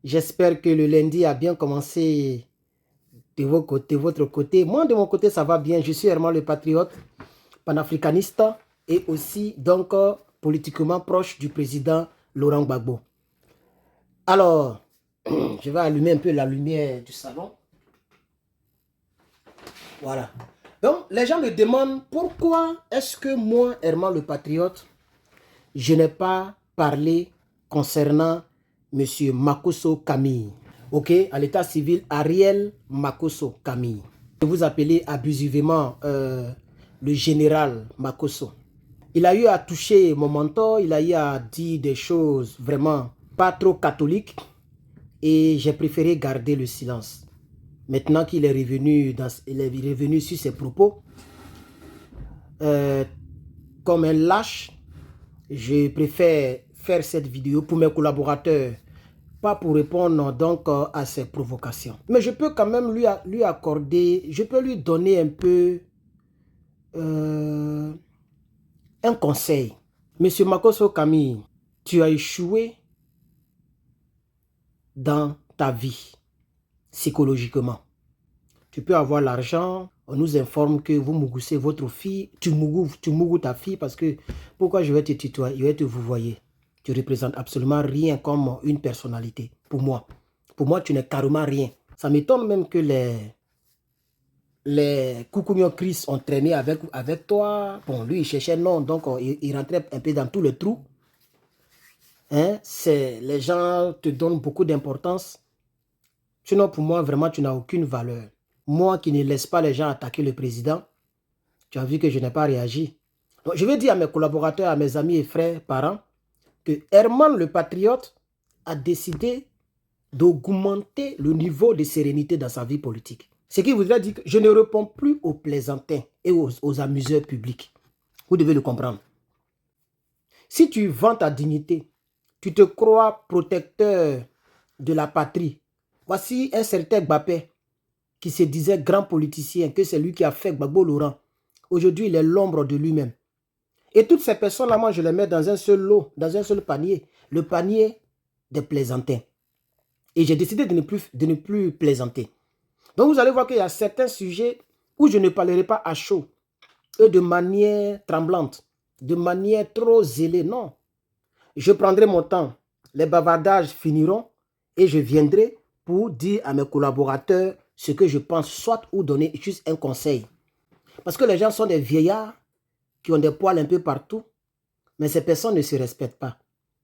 J'espère que le lundi a bien commencé de vos côtés, votre côté. Moi, de mon côté, ça va bien. Je suis Herman le Patriote, panafricaniste et aussi donc politiquement proche du président Laurent Gbagbo. Alors, je vais allumer un peu la lumière du salon. Voilà. Donc, les gens me demandent pourquoi est-ce que moi, Herman le Patriote, je n'ai pas parlé concernant M. Makosso Camille. Ok, à l'état civil, Ariel Makosso Camille. Vous appelez abusivement le général Makosso. Il a eu à toucher mon mentor, il a eu à dire des choses vraiment pas trop catholiques et j'ai préféré garder le silence. Maintenant qu'il est revenu sur ses propos, comme un lâche, je préfère faire cette vidéo pour mes collaborateurs, pas pour répondre donc à ses provocations. Mais je peux quand même lui accorder, je peux lui donner un peu un conseil. Monsieur Makosso Camille, tu as échoué dans ta vie, psychologiquement. Tu peux avoir l'argent, on nous informe que vous mougoussez votre fille, tu mougous ta fille parce que, pourquoi je vais te tutoyer, je vais te vouvoyer. Tu représentes absolument rien comme une personnalité, pour moi. Pour moi, tu n'es carrément rien. Ça m'étonne même que les Coucougnon Chris ont traîné avec toi. Bon, lui, il cherchait non, donc il rentrait un peu dans tous les trous. Hein? Les gens te donnent beaucoup d'importance. Sinon, pour moi, vraiment, tu n'as aucune valeur. Moi qui ne laisse pas les gens attaquer le président, tu as vu que je n'ai pas réagi. Donc, je vais dire à mes collaborateurs, à mes amis et frères, parents, que Herman le Patriote a décidé d'augmenter le niveau de sérénité dans sa vie politique. Ce qui voudrait dire que je ne réponds plus aux plaisantins et aux amuseurs publics. Vous devez le comprendre. Si tu vends ta dignité, tu te crois protecteur de la patrie. Voici un certain Gbapé qui se disait grand politicien, que c'est lui qui a fait Gbagbo Laurent. Aujourd'hui, il est l'ombre de lui-même. Et toutes ces personnes-là, moi, je les mets dans un seul lot, dans un seul panier. Le panier des plaisantins. Et j'ai décidé de ne plus plaisanter. Donc, vous allez voir qu'il y a certains sujets où je ne parlerai pas à chaud, et de manière tremblante, de manière trop zélée. Non. Je prendrai mon temps. Les bavardages finiront et je viendrai pour dire à mes collaborateurs ce que je pense, soit ou donner juste un conseil. Parce que les gens sont des vieillards qui ont des poils un peu partout, mais ces personnes ne se respectent pas.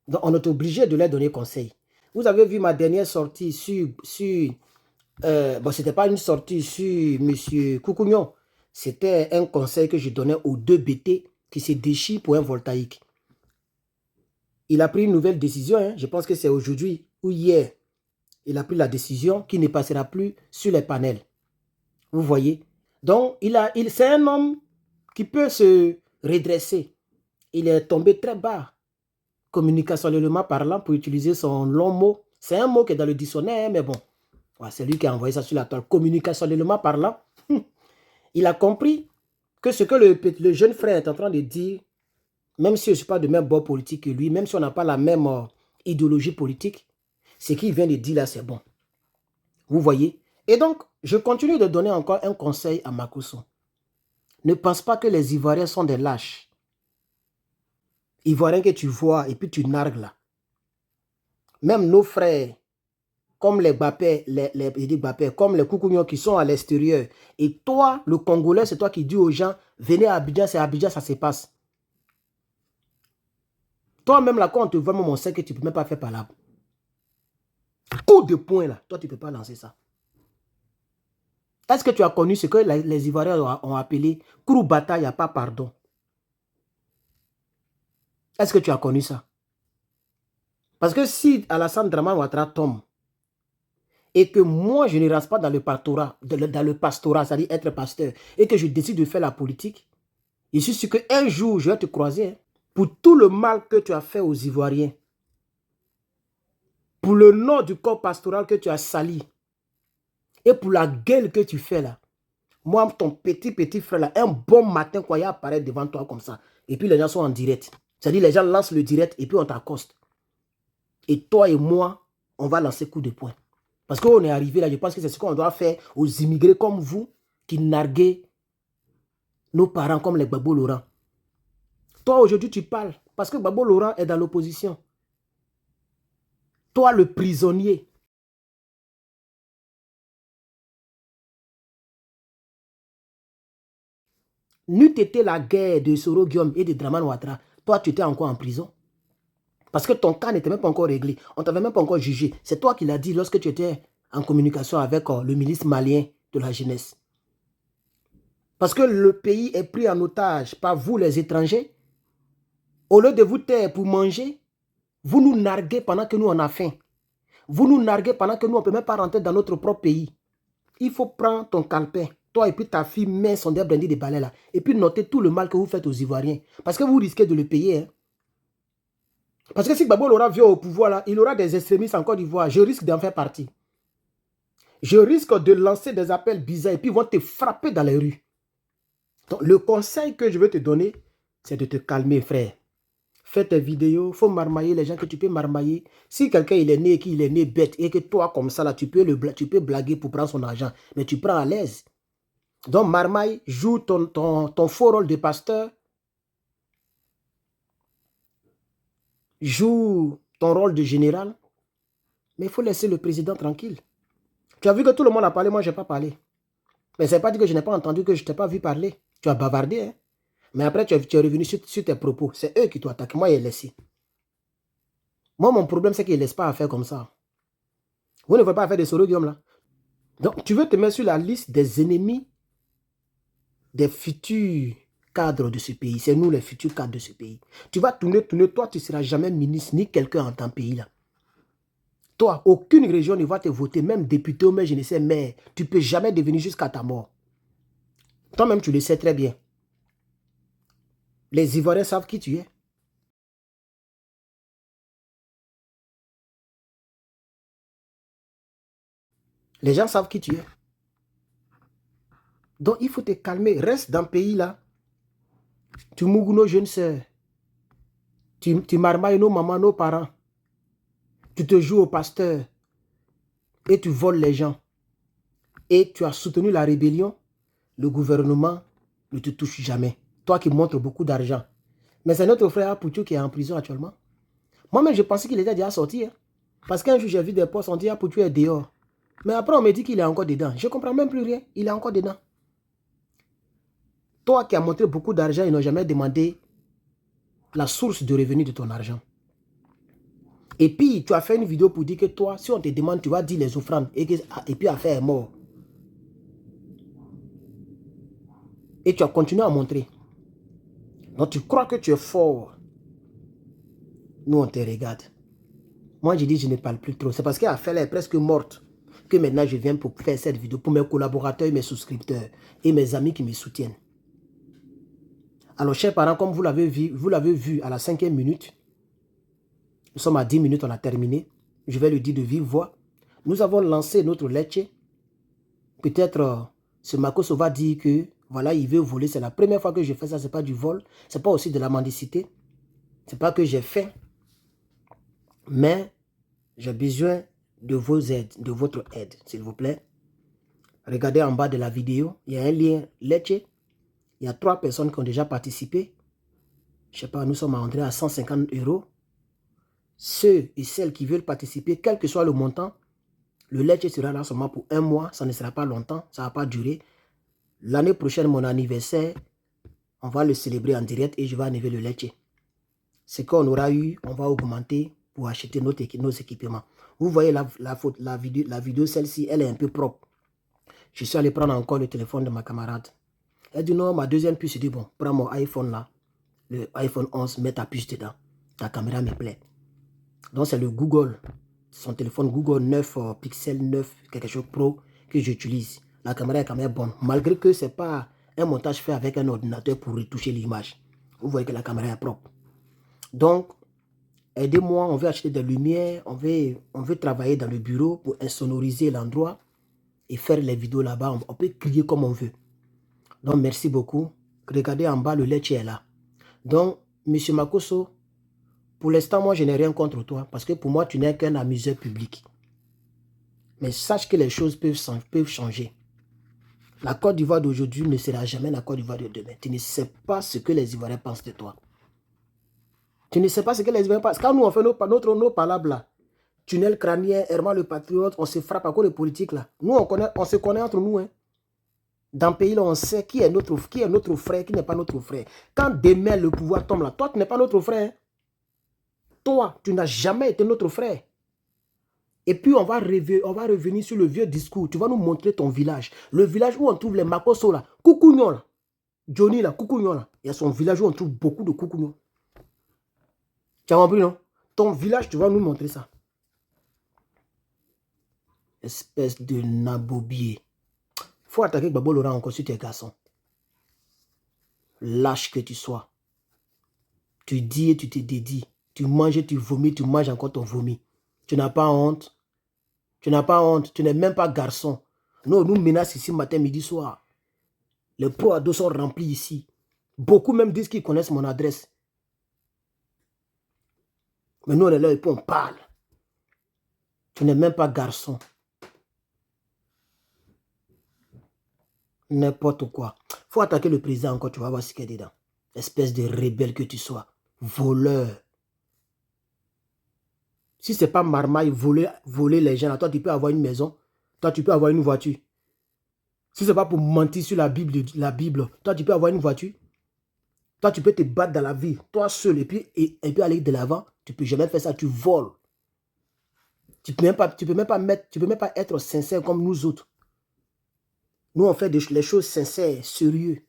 Donc, on est obligé de leur donner conseil. Vous avez vu ma dernière sortie sur bon, ce n'était pas une sortie sur M. Coucougnon. C'était un conseil que je donnais aux deux BT qui se déchirent pour un voltaïque. Il a pris une nouvelle décision, hein. Je pense que c'est aujourd'hui ou hier. Il a pris la décision qui ne passera plus sur les panels. Vous voyez? Donc, c'est un homme qui peut se redresser. Il est tombé très bas, communicationnellement parlant, pour utiliser son long mot. C'est un mot qui est dans le dictionnaire, mais bon, c'est lui qui a envoyé ça sur la toile. Communicationnellement parlant, il a compris que ce que le jeune frère est en train de dire, même si je ne suis pas de même bord politique que lui, même si on n'a pas la même idéologie politique, ce qu'il vient de dire là, c'est bon. Vous voyez? Et donc, je continue de donner encore un conseil à Makosso. Ne pense pas que les Ivoiriens sont des lâches. Ivoiriens que tu vois et puis tu nargues là. Même nos frères, comme les Gbapé, comme les Coucougnon qui sont à l'extérieur. Et toi, le Congolais, c'est toi qui dis aux gens, venez à Abidjan, c'est à Abidjan, ça se passe. Toi-même, là, quand on te voit, on sait que tu ne peux même pas faire par là. Coup de poing, là, toi, tu ne peux pas lancer ça. Est-ce que tu as connu ce que les Ivoiriens ont appelé Krou bataille, il n'y a pas pardon? Est-ce que tu as connu ça? Parce que si Alassane Dramane Ouattara tombe, et que moi, je ne reste pas dans le pastorat, c'est-à-dire être pasteur, et que je décide de faire la politique, je suis sûr qu'un jour, je vais te croiser. Hein, pour tout le mal que tu as fait aux Ivoiriens, pour le nom du corps pastoral que tu as sali, et pour la gueule que tu fais là, moi, ton petit frère là, un bon matin, quoi, il apparaît devant toi comme ça. Et puis les gens sont en direct. C'est-à-dire les gens lancent le direct et puis on t'accoste. Et toi et moi, on va lancer coup de poing. Parce qu'on est arrivé là, je pense que c'est ce qu'on doit faire aux immigrés comme vous qui narguez nos parents comme les Gbagbo Laurent. Toi, aujourd'hui, tu parles parce que Gbagbo Laurent est dans l'opposition. Toi, le prisonnier. N'eût été la guerre de Soro Guillaume et de Draman Ouattara, toi, tu étais encore en prison. Parce que ton cas n'était même pas encore réglé. On ne t'avait même pas encore jugé. C'est toi qui l'as dit lorsque tu étais en communication avec le ministre malien de la jeunesse. Parce que le pays est pris en otage par vous, les étrangers. Au lieu de vous taire pour manger, vous nous narguez pendant que nous, on a faim. Vous nous narguez pendant que nous, on ne peut même pas rentrer dans notre propre pays. Il faut prendre ton calepin. Toi et puis ta fille met son brindis de balai là. Et puis noter tout le mal que vous faites aux Ivoiriens. Parce que vous risquez de le payer. Hein. Parce que si Gbagbo Laurent vient au pouvoir là, il aura des extrémistes en Côte d'Ivoire. Je risque d'en faire partie. Je risque de lancer des appels bizarres et puis ils vont te frapper dans les rues. Donc, le conseil que je veux te donner, c'est de te calmer, frère. Fais tes vidéos, il faut marmailler les gens que tu peux marmailler. Si quelqu'un il est né bête et que toi comme ça là, tu peux blaguer pour prendre son argent, mais tu prends à l'aise. Donc marmaille, joue ton faux rôle de pasteur. Joue ton rôle de général. Mais il faut laisser le président tranquille. Tu as vu que tout le monde a parlé, moi je n'ai pas parlé. Mais ça ne veut pas dire que je n'ai pas entendu, que je ne t'ai pas vu parler. Tu as bavardé, hein. Mais après, tu es revenu sur tes propos. C'est eux qui t'attaquent. Moi, ils laissé. Moi, mon problème, c'est qu'ils ne laissent pas faire comme ça. Vous ne voulez pas faire des Soro Guillaume là. Donc, tu veux te mettre sur la liste des ennemis des futurs cadres de ce pays. C'est nous les futurs cadres de ce pays. Tu vas tourner. Toi, tu ne seras jamais ministre ni quelqu'un en ton pays là. Toi, aucune région ne va te voter, même député ou même je ne sais, maire. Tu ne peux jamais devenir jusqu'à ta mort. Toi-même, tu le sais très bien. Les Ivoiriens savent qui tu es. Les gens savent qui tu es. Donc, il faut te calmer. Reste dans le pays là. Tu mougues nos jeunes sœurs. Tu marmailles nos mamans, nos parents. Tu te joues au pasteur. Et tu voles les gens. Et tu as soutenu la rébellion. Le gouvernement ne te touche jamais. Toi qui montres beaucoup d'argent. Mais c'est notre frère Apoutou qui est en prison actuellement. Moi-même, je pensais qu'il était déjà sorti. Hein. Parce qu'un jour, j'ai vu des postes, on dit Apoutou est dehors. Mais après, on me dit qu'il est encore dedans. Je ne comprends même plus rien. Il est encore dedans. Toi qui as montré beaucoup d'argent, ils n'ont jamais demandé la source de revenus de ton argent. Et puis, tu as fait une vidéo pour dire que toi, si on te demande, tu vas dire les offrandes. Et puis, l'affaire est mort. Et tu as continué à montrer. Donc, tu crois que tu es fort. Nous, on te regarde. Moi, je dis, je ne parle plus trop. C'est parce qu'elle est presque morte que maintenant, je viens pour faire cette vidéo pour mes collaborateurs, mes souscripteurs et mes amis qui me soutiennent. Alors, chers parents, comme vous l'avez vu à la 5e minute, nous sommes à 10 minutes, on a terminé. Je vais le dire de vive voix. Nous avons lancé notre leche. Peut-être ce Makosso va dire que voilà, il veut voler. C'est la première fois que je fais ça. Ce n'est pas du vol. Ce n'est pas aussi de la mendicité. Ce n'est pas que j'ai fait. Mais j'ai besoin de vos aides, de votre aide, s'il vous plaît. Regardez en bas de la vidéo. Il y a un lien leche. Il y a 3 personnes qui ont déjà participé. Je ne sais pas, nous sommes entrés à 150 €. Ceux et celles qui veulent participer, quel que soit le montant, le leche sera là seulement pour 1 mois. Ça ne sera pas longtemps. Ça ne va pas durer. L'année prochaine, mon anniversaire, on va le célébrer en direct et je vais enlever le leche. Ce qu'on aura eu, on va augmenter pour acheter nos équipements. Vous voyez la vidéo, celle-ci, elle est un peu propre. Je suis allé prendre encore le téléphone de ma camarade. Elle dit non, ma deuxième puce, je dis bon, prends mon iPhone là, le iPhone 11, mets ta puce dedans. Ta caméra me plaît. Donc c'est le Google, son téléphone Google 9, Pixel 9, quelque chose Pro que j'utilise. La caméra est quand même bonne, malgré que ce n'est pas un montage fait avec un ordinateur pour retoucher l'image. Vous voyez que la caméra est propre. Donc, aidez-moi, on veut acheter des lumières, on veut travailler dans le bureau pour insonoriser l'endroit et faire les vidéos là-bas. On peut crier comme on veut. Donc, merci beaucoup. Regardez en bas, le leche est là. Donc, M. Makosso, Pour l'instant, moi, je n'ai rien contre toi. Parce que pour moi, tu n'es qu'un amuseur public. Mais sache que les choses peuvent changer. La Côte d'Ivoire d'aujourd'hui ne sera jamais la Côte d'Ivoire de demain. Tu ne sais pas ce que les Ivoiriens pensent de toi. Tu ne sais pas ce que les Ivoiriens pensent. Quand nous, on fait nos palabres là, tunnel crânien, Herman le patriote, on se frappe à cause de politique là. Nous, on se connaît entre nous. Hein. Dans le pays là, on sait qui est notre frère, qui n'est pas notre frère. Quand demain le pouvoir tombe là, toi, tu n'es pas notre frère. Hein. Toi, tu n'as jamais été notre frère. Et puis, on va revenir sur le vieux discours. Tu vas nous montrer ton village. Le village où on trouve les Makoso là. Koukounion là. Johnny là, Koukounion là. Il y a son village où on trouve beaucoup de Koukounion. Tu as compris, non? Ton village, tu vas nous montrer ça. Espèce de nabobier. Il faut attaquer Babo Laurent encore sur tes garçons. Lâche que tu sois. Tu dis et tu te dédies. Tu manges et tu vomis, tu manges encore ton vomi. Tu n'as pas honte. Tu n'as pas honte. Tu n'es même pas garçon. Nous menace ici matin, midi, soir. Les pots à dos sont remplis ici. Beaucoup même disent qu'ils connaissent mon adresse. Mais nous, on est là et puis on parle. Tu n'es même pas garçon. N'importe quoi. Il faut attaquer le président encore, tu vas voir ce qu'il y a dedans. Espèce de rebelle que tu sois. Voleur. Si ce n'est pas marmaille, voler les gens, toi tu peux avoir une maison. Toi tu peux avoir une voiture. Si ce n'est pas pour mentir sur la Bible, toi tu peux avoir une voiture. Toi tu peux te battre dans la vie. Toi seul et puis aller de l'avant. Tu ne peux jamais faire ça, tu voles. Tu ne peux même pas être sincère comme nous autres. Nous, on fait les choses sincères, sérieux.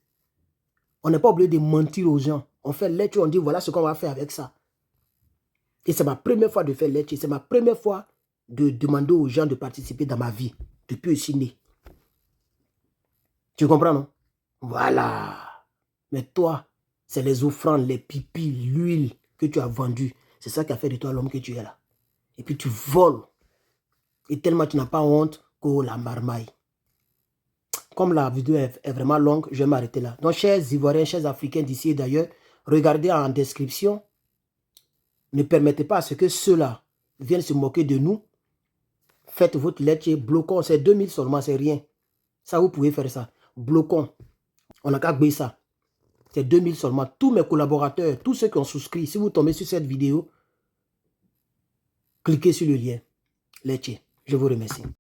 On n'est pas obligé de mentir aux gens. On fait l'étude, on dit voilà ce qu'on va faire avec ça. Et c'est ma première fois de faire l'étude. C'est ma première fois de demander aux gens de participer dans ma vie. Depuis aussi né. Tu comprends, non? Voilà. Mais toi, c'est les offrandes, les pipis, l'huile que tu as vendue. C'est ça qui a fait de toi l'homme que tu es là. Et puis tu voles. Et tellement tu n'as pas honte que la marmaille. Comme la vidéo est vraiment longue, je vais m'arrêter là. Donc, chers Ivoiriens, chers Africains d'ici et d'ailleurs, regardez en description. Ne permettez pas à ce que ceux-là viennent se moquer de nous. Faites votre lettre, bloquons. C'est 2000 seulement, c'est rien. Ça, vous pouvez faire ça. Bloquons. On n'a qu'à gagner ça. C'est 2000 seulement. Tous mes collaborateurs, tous ceux qui ont souscrit, si vous tombez sur cette vidéo, cliquez sur le lien. Lettre. Je vous remercie.